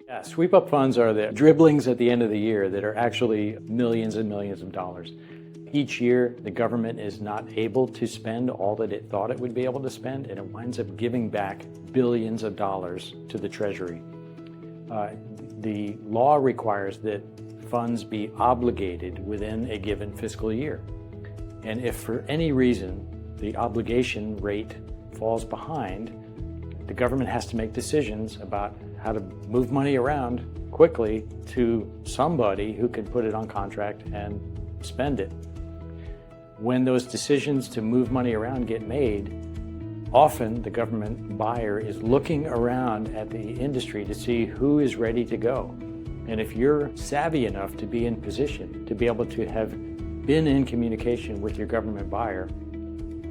Yeah, sweep up funds are the dribblings at the end of the year that are actually millions and millions of dollars. Each year, the government is not able to spend all that it thought it would be able to spend, and it winds up giving back billions of dollars to the Treasury. The law requires that funds be obligated within a given fiscal year. And if for any reason the obligation rate falls behind, the government has to make decisions about how to move money around quickly to somebody who can put it on contract and spend it. When those decisions to move money around get made, often the government buyer is looking around at the industry to see who is ready to go. And if you're savvy enough to be in position to be able to have been in communication with your government buyer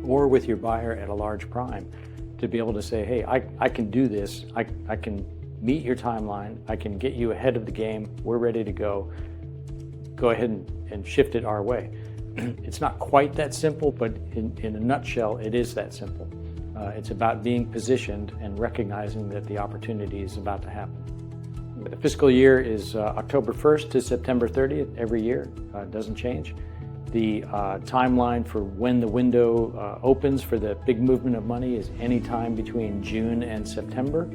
or with your buyer at a large prime, to be able to say, hey, I can do this, I can meet your timeline, I can get you ahead of the game, we're ready to go ahead and shift it our way. It's not quite that simple, but in a nutshell, it is that simple. It's about being positioned and recognizing that the opportunity is about to happen. The fiscal year is October 1st to September 30th every year. It doesn't change. The timeline for when the window opens for the big movement of money is any time between June and September.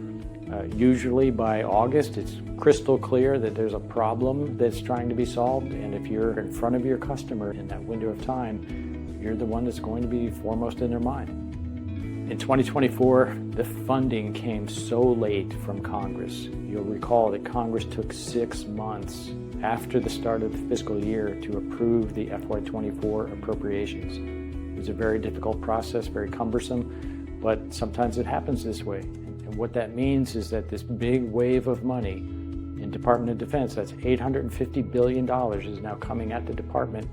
Usually by August, it's crystal clear that there's a problem that's trying to be solved, and if you're in front of your customer in that window of time, you're the one that's going to be foremost in their mind. In 2024, the funding came so late from Congress. You'll recall that Congress took 6 months after the start of the fiscal year to approve the FY24 appropriations. It was a very difficult process, very cumbersome, but sometimes it happens this way. And what that means is that this big wave of money in Department of Defense, that's $850 billion, is now coming at the department,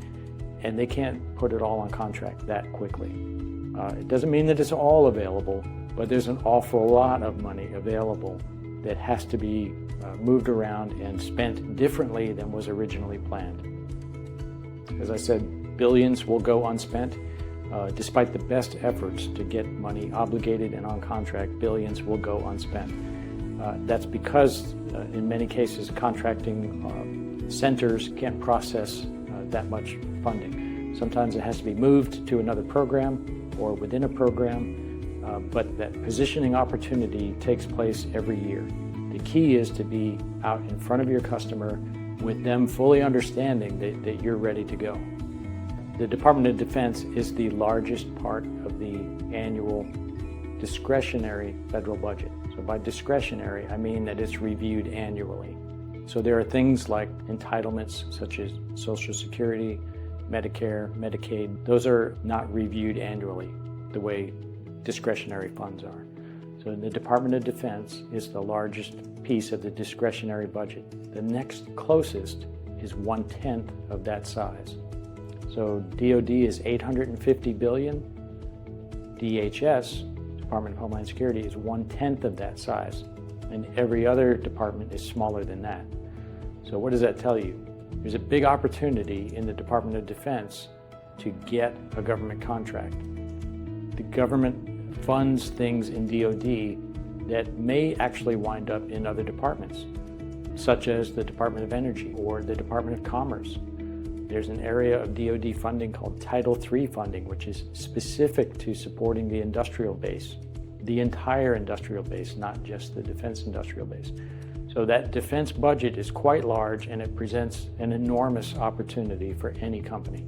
and they can't put it all on contract that quickly. It doesn't mean that it's all available, but there's an awful lot of money available that has to be moved around and spent differently than was originally planned. As I said, billions will go unspent. Despite the best efforts to get money obligated and on contract, billions will go unspent. That's because, in many cases, contracting centers can't process that much funding. Sometimes it has to be moved to another program or within a program, but that positioning opportunity takes place every year. The key is to be out in front of your customer with them fully understanding that you're ready to go. The Department of Defense is the largest part of the annual discretionary federal budget. So by discretionary, I mean that it's reviewed annually. So there are things like entitlements such as Social Security, Medicare, Medicaid. Those are not reviewed annually the way discretionary funds are. So the Department of Defense is the largest piece of the discretionary budget. The next closest is 1/10 of that size. So DoD is $850 billion. DHS, Department of Homeland Security, is 1/10 of that size. And every other department is smaller than that. So what does that tell you? There's a big opportunity in the Department of Defense to get a government contract. The government funds things in DoD that may actually wind up in other departments, such as the Department of Energy or the Department of Commerce. There's an area of DoD funding called Title III funding, which is specific to supporting the industrial base, the entire industrial base, not just the defense industrial base. So that defense budget is quite large, and it presents an enormous opportunity for any company.